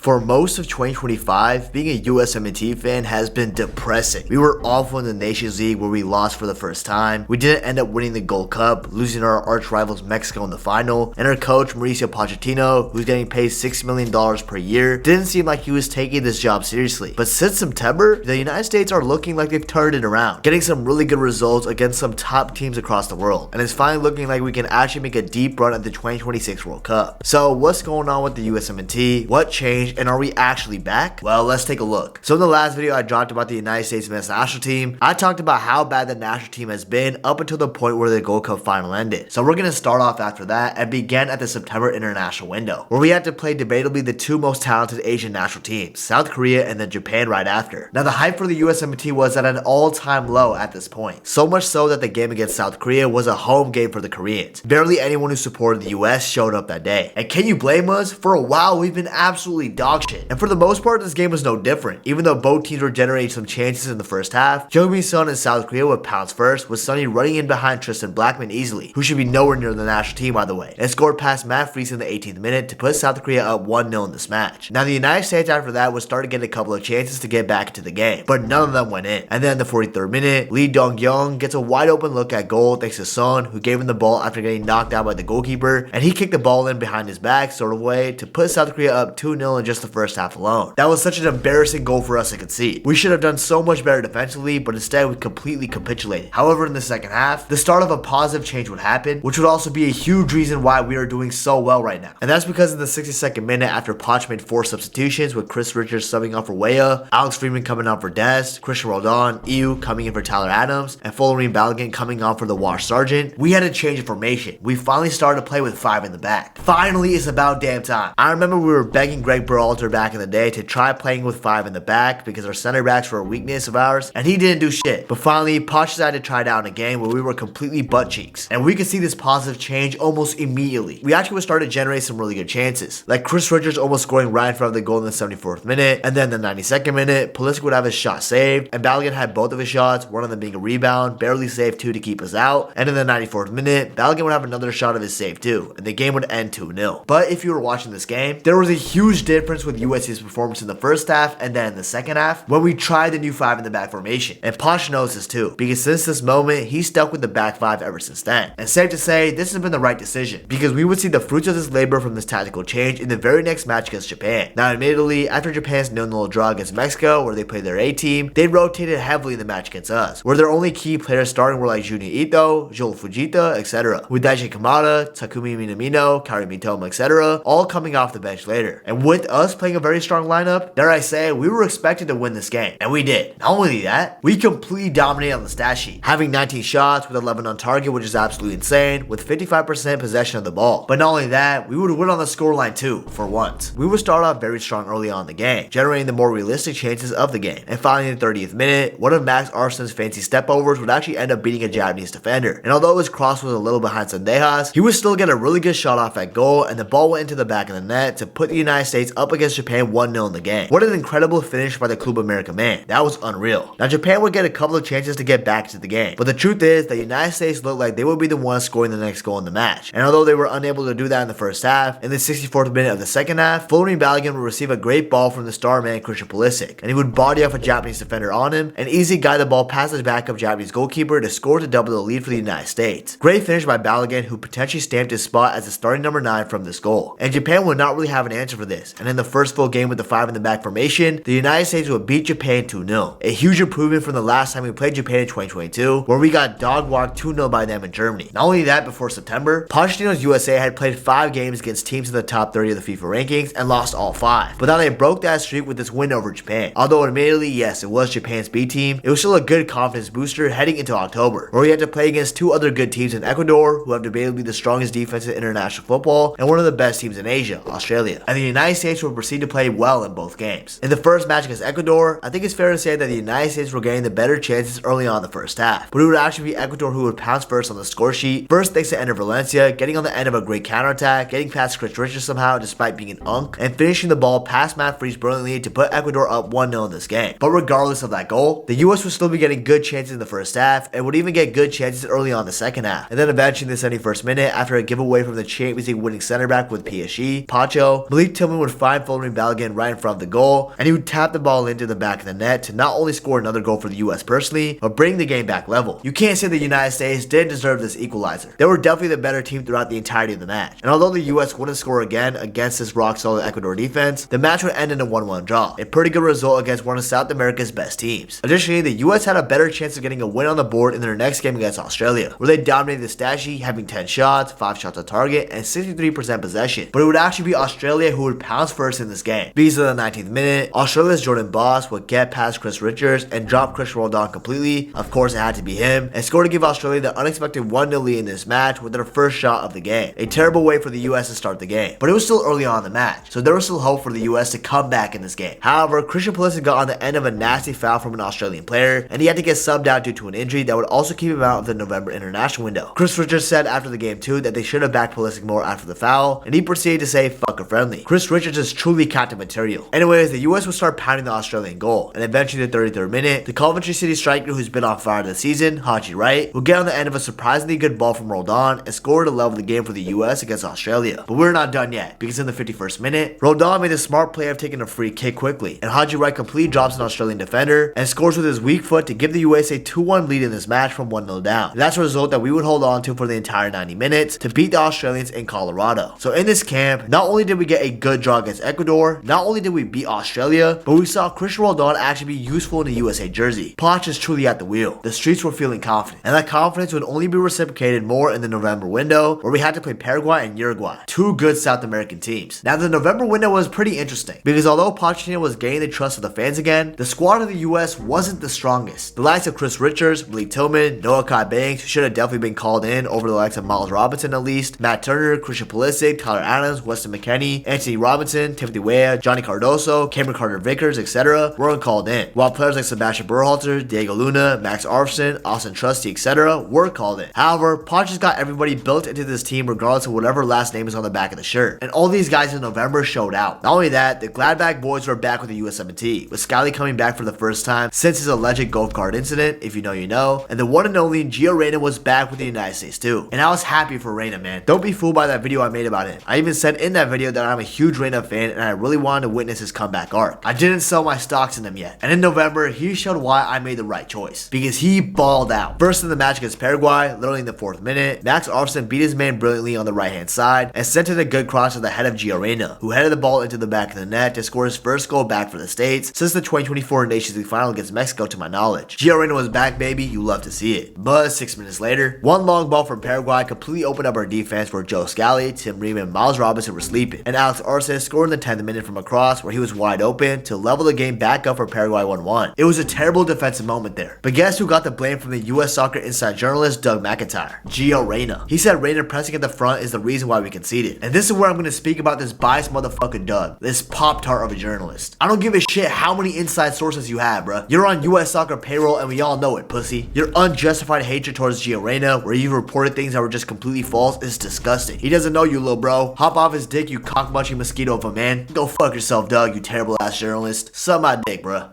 For most of 2025, being a USMNT fan has been depressing. We were awful in the Nations League where we lost for the first time. We didn't end up winning the Gold Cup, losing to our arch rivals Mexico in the final. And our coach, Mauricio Pochettino, who's getting paid $6 million per year, didn't seem like he was taking this job seriously. But since September, the United States are looking like they've turned it around, getting some really good results against some top teams across the world. And it's finally looking like we can actually make a deep run at the 2026 World Cup. So what's going on with the USMNT? What changed? And are we actually back? Well, let's take a look. So in the last video I dropped about the United States men's national team, I talked about how bad the national team has been up until the point where the Gold Cup final ended. So we're going to start off after that and begin at the September international window, where we had to play debatably the two most talented Asian national teams, South Korea and then Japan right after. Now the hype for the USMNT was at an all-time low at this point, so much so that the game against South Korea was a home game for the Koreans. Barely anyone who supported the US showed up that day. And can you blame us? For a while we've been absolutely dog shit. And for the most part, this game was no different. Even though both teams were generating some chances in the first half, Jung Son in South Korea would pounce first, with Sonny running in behind Tristan Blackman easily, who should be nowhere near the national team by the way, and scored past Matt Freese in the 18th minute to put South Korea up 1-0 in this match. Now the United States after that would start to get a couple of chances to get back into the game, but none of them went in. And then in the 43rd minute, Lee Dong-young gets a wide open look at goal thanks to Son, who gave him the ball after getting knocked out by the goalkeeper, and he kicked the ball in behind his back sort of way to put South Korea up 2-0 in just the first half alone. That was such an embarrassing goal for us to concede. We should have done so much better defensively, but instead we completely capitulated. However, in the second half, the start of a positive change would happen, which would also be a huge reason why we are doing so well right now. And that's because in the 62nd minute after Poch made 4 substitutions with Chris Richards subbing on for Weah, Alex Freeman coming on for Dest, Christian Roldan, EU coming in for Tyler Adams, and Folarin Balogun coming on for the Wash Sargent, we had to change of formation. We finally started to play with 5 in the back. Finally, it's about damn time. I remember we were begging Greg Berhalter back in the day to try playing with 5 in the back because our center backs were a weakness of ours, and he didn't do shit. But finally, Poch decided to try it out in a game where we were completely butt cheeks, and we could see this positive change almost immediately. We actually started to generate some really good chances, like Chris Richards almost scoring right in front of the goal in the 74th minute, and then the 92nd minute, Pulisic would have his shot saved, and Balogun had both of his shots, one of them being a rebound, barely saved 2 to keep us out, and in the 94th minute, Balogun would have another shot of his save too, and the game would end 2-0. But if you were watching this game, there was a huge difference with USA's performance in the first half and then in the second half when we tried the new 5 in the back formation. And Poch knows this too, because since this moment, he's stuck with the back 5 ever since then. And safe to say, this has been the right decision, because we would see the fruits of this labor from this tactical change in the very next match against Japan. Now admittedly, after Japan's 0-0 draw against Mexico, where they played their A team, they rotated heavily in the match against us, where their only key players starting were like Junior Ito, Joel Fujita, etc., with Daiji Kamada, Takumi Minamino, Kari Mitoma, etc., all coming off the bench later. And with us playing a very strong lineup, dare I say, we were expected to win this game, and we did. Not only that, we completely dominated on the stat sheet, having 19 shots with 11 on target, which is absolutely insane, with 55% possession of the ball. But not only that, we would win on the scoreline too, for once. We would start off very strong early on in the game, generating the more realistic chances of the game. And finally in the 30th minute, one of Max Arslan's fancy stepovers would actually end up beating a Japanese defender. And although his cross was a little behind Sendejas, he would still get a really good shot off at goal, and the ball went into the back of the net to put the United States up against Japan 1-0 in the game. What an incredible finish by the Club America man. That was unreal. Now Japan would get a couple of chances to get back to the game, but the truth is the United States looked like they would be the ones scoring the next goal in the match. And although they were unable to do that in the first half, in the 64th minute of the second half, Folarin Balogun would receive a great ball from the star man Christian Pulisic, and he would body off a Japanese defender on him and easily guide the ball past his backup Japanese goalkeeper to score to double the lead for the United States. Great finish by Balogun, who potentially stamped his spot as the starting number 9 from this goal. And Japan would not really have an answer for this, and in the first full game with the 5 in the back formation, the United States would beat Japan 2-0. A huge improvement from the last time we played Japan in 2022, where we got dog walked 2-0 by them in Germany. Not only that, before September, Pochettino's USA had played 5 games against teams in the top 30 of the FIFA rankings and lost all 5. But now they broke that streak with this win over Japan. Although admittedly, yes, it was Japan's B team, it was still a good confidence booster heading into October, where we had to play against 2 other good teams in Ecuador, who have debatably the strongest defense in international football, and one of the best teams in Asia, Australia. And the United States would proceed to play well in both games. In the first match against Ecuador, I think it's fair to say that the United States were getting the better chances early on in the first half, but it would actually be Ecuador who would pounce first on the score sheet, first thanks to Ender Valencia getting on the end of a great counterattack, getting past Chris Richards somehow despite being an unk, and finishing the ball past Matt Freese brilliantly to put Ecuador up 1-0 in this game. But regardless of that goal, the US would still be getting good chances in the first half, and would even get good chances early on in the second half. And then eventually in the 71st minute, after a giveaway from the Champions League winning center back with PSG, Pacho, Malik Tillman would finally find Florian Balogun right in front of the goal, and he would tap the ball into the back of the net to not only score another goal for the US personally, but bring the game back level. You can't say the United States didn't deserve this equalizer. They were definitely the better team throughout the entirety of the match. And although the US wouldn't score again against this rock-solid Ecuador defense, the match would end in a 1-1 draw, a pretty good result against one of South America's best teams. Additionally, the US had a better chance of getting a win on the board in their next game against Australia, where they dominated the stat sheet, having 10 shots, 5 shots on target, and 63% possession. But it would actually be Australia who would pounce first in this game. Because of the 19th minute, Australia's Jordan Boss would get past Chris Richards and drop Chris Roldan completely. Of course, it had to be him, and scored to give Australia the unexpected 1-0 lead in this match with their first shot of the game. A terrible way for the US to start the game, but it was still early on in the match, so there was still hope for the US to come back in this game. However, Christian Pulisic got on the end of a nasty foul from an Australian player, and he had to get subbed out due to an injury that would also keep him out of the November international window. Chris Richards said after the game too that they should have backed Pulisic more after the foul, and he proceeded to say fuck a friendly. Chris Richards is truly captain material. Anyways, the US would start pounding the Australian goal, and eventually the 33rd minute, the Coventry City striker who's been on fire this season, Haji Wright, will get on the end of a surprisingly good ball from Roldan and score to level the game for the US against Australia. But we're not done yet, because in the 51st minute, Roldan made the smart play of taking a free kick quickly, and Haji Wright completely drops an Australian defender and scores with his weak foot to give the US a 2-1 lead in this match from 1-0 down. And that's a result that we would hold on to for the entire 90 minutes to beat the Australians in Colorado. So in this camp, not only did we get a good draw against Ecuador, not only did we beat Australia, but we saw Cristiano Roldan actually be useful in a USA jersey. Poch is truly at the wheel. The streets were feeling confident, and that confidence would only be reciprocated more in the November window, where we had to play Paraguay and Uruguay, two good South American teams. Now the November window was pretty interesting, because although Pochettino was gaining the trust of the fans again, the squad of the US wasn't the strongest. The likes of Chris Richards, Malik Tillman, Noah Kai Banks, who should have definitely been called in over the likes of Miles Robinson at least, Matt Turner, Christian Pulisic, Tyler Adams, Weston McKennie, Anthony Robinson, Timothy Weah, Johnny Cardoso, Cameron Carter-Vickers, etc. weren't called in, while players like Sebastian Berhalter, Diego Luna, Max Arfson, Austin Trusty, etc. were called in. However, Poch has got everybody built into this team regardless of whatever last name is on the back of the shirt, and all these guys in November showed out. Not only that, the Gladbach boys were back with the USMNT, with Scally coming back for the first time since his alleged golf cart incident, if you know you know, and the one and only Gio Reyna was back with the United States too. And I was happy for Reyna, man. Don't be fooled by that video I made about him. I even said in that video that I'm a huge Reyna fan and I really wanted to witness his comeback arc. I didn't sell my stocks in him yet, and in November he showed why I made the right choice, because he balled out. First in the match against Paraguay, literally in the 4th minute, Max Arfson beat his man brilliantly on the right hand side and sent in a good cross to the head of Gio Reyna, who headed the ball into the back of the net to score his first goal back for the States since the 2024 Nations League final against Mexico to my knowledge. Gio Reyna was back, baby, you love to see it. But 6 minutes later, one long ball from Paraguay completely opened up our defense where Joe Scally, Tim Ream, and Miles Robinson were sleeping, and Alex Arce scored in the 10th minute from a cross where he was wide open to level the game back up for Paraguay 1-1. It was a terrible defensive moment there, but guess who got the blame from the US Soccer Inside journalist Doug McIntyre? Gio Reyna. He said Reyna pressing at the front is the reason why we conceded, and this is where I'm going to speak about this biased motherfucker Doug, this pop-tart of a journalist. I don't give a shit how many inside sources you have, bruh. You're on US Soccer payroll and we all know it, pussy. Your unjustified hatred towards Gio Reyna, where you reported things that were just completely false, is disgusting. He doesn't know you, little bro. Hop off his dick, you cock-munching mosquito of a man. Go fuck yourself, Doug, you terrible ass journalist. Suck my dick, bruh.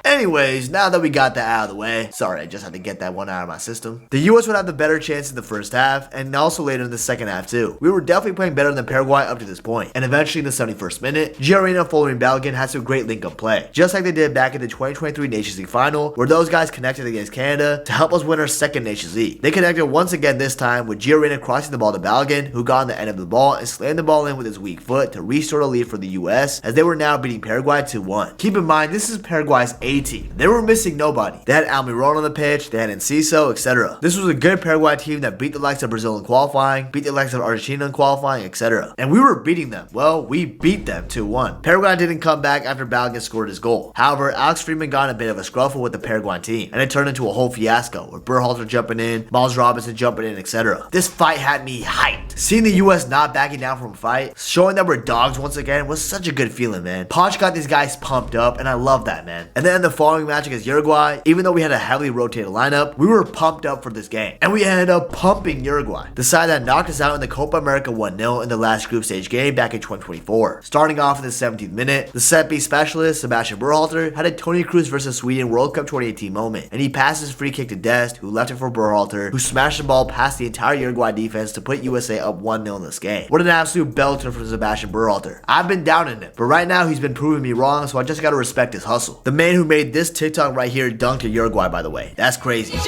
Anyways, now that we got that out of the way, sorry, I just had to get that one out of my system. The US would have the better chance in the first half, and also later in the second half too. We were definitely playing better than Paraguay up to this point, and eventually in the 71st minute, Gio Reyna and Florian Balogun had some great link-up play, just like they did back in the 2023 Nations League final, where those guys connected against Canada to help us win our second Nations League. They connected once again this time with Gio Reyna crossing the ball to Balogun, who got on the end of the ball and slammed the ball in with his weak foot to restore the lead for the US, as they were now beating Paraguay 2-1. Keep in mind, this is Paraguay's A team. They were missing nobody. They had Almiron on the pitch, they had Enciso, etc. This was a good Paraguay team that beat the likes of Brazil in qualifying, beat the likes of Argentina in qualifying, etc. And we were beating them. Well, we beat them 2-1. Paraguay didn't come back after Balogun scored his goal. However, Alex Freeman got in a bit of a scruffle with the Paraguayan team, and it turned into a whole fiasco, with Berhalter jumping in, Miles Robinson jumping in, etc. This fight had me hyped. Seeing the US not backing down from a fight, showing that we're dogs once again, was such a good feeling, man. Poch got these guys pumped up, and I love that, man. And then in the following match against Uruguay, even though we had a heavily rotated lineup, we were pumped up for this game. And we ended up pumping Uruguay, the side that knocked us out in the Copa America 1-0 in the last group stage game back in 2024. Starting off in the 17th minute, the set-piece specialist, Sebastian Berhalter, had a Toni Kroos versus Sweden World Cup 2018 moment, and he passed his free kick to Dest, who left it for Berhalter, who smashed the ball past the entire Uruguay defense to put USA up 1-0 in this game. What an absolute belter from Sebastian Berhalter. I've been down in him, but right now he's been proving me wrong, so I just gotta respect his hustle. The man who made this TikTok right here dunked at Uruguay, by the way. That's crazy.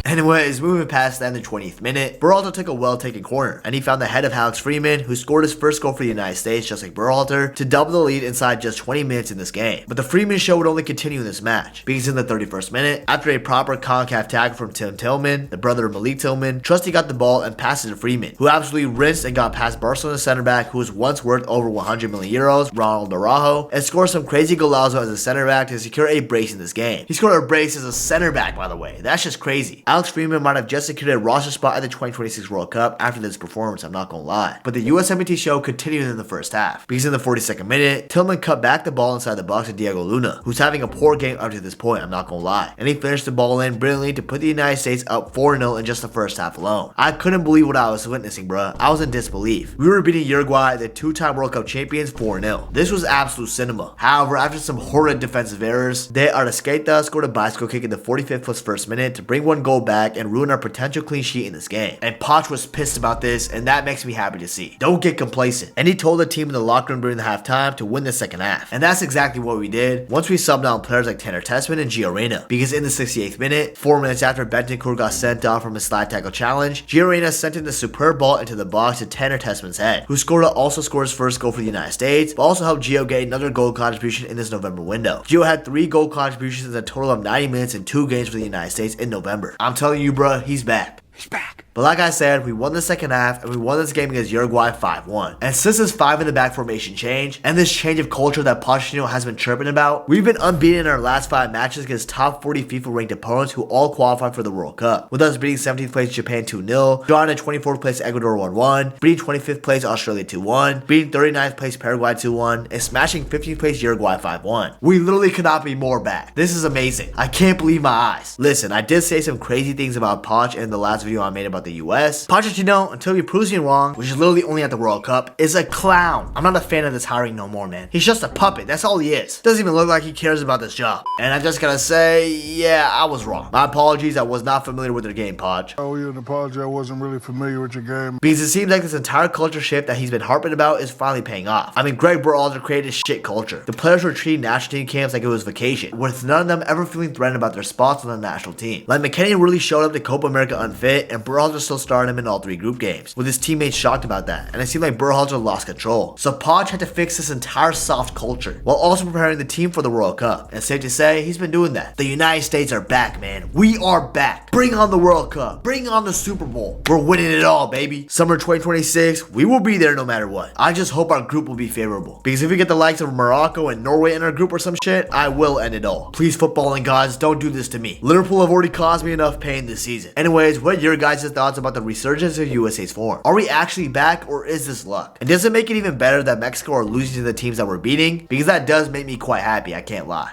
Anyways, moving past that in the 20th minute, Berhalter took a well-taken corner, and he found the head of Alex Freeman, who scored his first goal for the United States, just like Berhalter, to double the lead inside just 20 minutes in this game. But the Freeman show would only continue in this match, because in the 31st minute, after a proper CONCACAF tackle from Tim Tillman, the brother of Malik Tillman, Trusty got the ball and passed it to Freeman, who absolutely rinsed and got past Barcelona center back who was once worth over 100 million euros, Ronald Araujo, and scored some crazy golazo as a center back to secure a brace in this game. He scored a brace as a center back, by the way. That's just crazy. Alex Freeman might have just secured a roster spot at the 2026 World Cup after this performance, I'm not gonna lie. But the USMNT show continued in the first half, because in the 42nd minute, Tillman cut back the ball inside the box to Diego Luna, who's having a poor game up to this point, I'm not gonna lie. And he finished the ball in brilliantly to put the United States up 4-0 in just the first half alone. I couldn't believe what I was witnessing, bruh. I was in disbelief. We were beating Uruguay, the two-time World Cup champions, 4-0. This was absolute cinema. However, after some horrid defensive errors, De Arrascaeta scored a bicycle kick in the 45th plus first minute to bring one goal back and ruin our potential clean sheet in this game. And Poch was pissed about this, and that makes me happy to see. Don't get complacent. And he told the team in the locker room during the halftime to win the second half. And that's exactly what we did once we subbed on players like Tanner Tessman and Gio Reyna. Because in the 68th minute, 4 minutes after Bentancur got sent off from his slide tackle challenge, Gio Reyna sent in the superb ball into the box to Tanner Tessman's head, who also scored his first goal for the United States, but also helped Gio get another goal contribution in this November window. Gio had 3 goal contributions in a total of 90 minutes in 2 games for the United States in November. I'm telling you, bruh, he's back. He's back. But like I said, we won the second half, and we won this game against Uruguay 5-1. And since this 5 in the back formation change, and this change of culture that Pochettino has been chirping about, we've been unbeaten in our last 5 matches against top 40 FIFA ranked opponents who all qualified for the World Cup, with us beating 17th place Japan 2-0, drawing at 24th place Ecuador 1-1, beating 25th place Australia 2-1, beating 39th place Paraguay 2-1, and smashing 15th place Uruguay 5-1. We literally could not be more back. This is amazing. I can't believe my eyes. Listen, I did say some crazy things about Poch in the last video I made about the US. Pochettino, until he proves me wrong, which is literally only at the World Cup, is a clown. I'm not a fan of this hiring no more, man. He's just a puppet. That's all he is. Doesn't even look like he cares about this job. And I just gotta say, yeah, I was wrong. My apologies. I was not familiar with their game, Poch. I owe you an apology. I wasn't really familiar with your game. Because it seems like this entire culture shift that he's been harping about is finally paying off. I mean, Greg Berhalter created shit culture. The players were treating national team camps like it was vacation, with none of them ever feeling threatened about their spots on the national team. Like, McKennie really showed up to Copa America unfit, and Berhalter still started him in all 3 group games, with his teammates shocked about that, and it seemed like Berhalter lost control. So Poch had to fix this entire soft culture, while also preparing the team for the World Cup. And safe to say, he's been doing that. The United States are back, man. We are back. Bring on the World Cup. Bring on the Super Bowl. We're winning it all, baby. Summer 2026, we will be there no matter what. I just hope our group will be favorable, because if we get the likes of Morocco and Norway in our group or some shit, I will end it all. Please, footballing gods, don't do this to me. Liverpool have already caused me enough pain this season. Anyways, what are your guys' thoughts about the resurgence of USA's form? Are we actually back, or is this luck? And does it make it even better that Mexico are losing to the teams that we're beating? Because that does make me quite happy, I can't lie.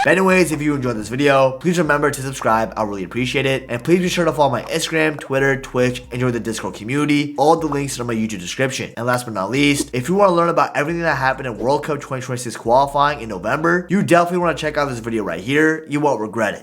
But anyways, if you enjoyed this video, please remember to subscribe. I really appreciate it. And please be sure to follow my Instagram, Twitter, Twitch, and join the Discord community. All the links are in my YouTube description. And last but not least, if you want to learn about everything that happened in World Cup 2026 qualifying in November, you definitely want to check out this video right here. You won't regret it.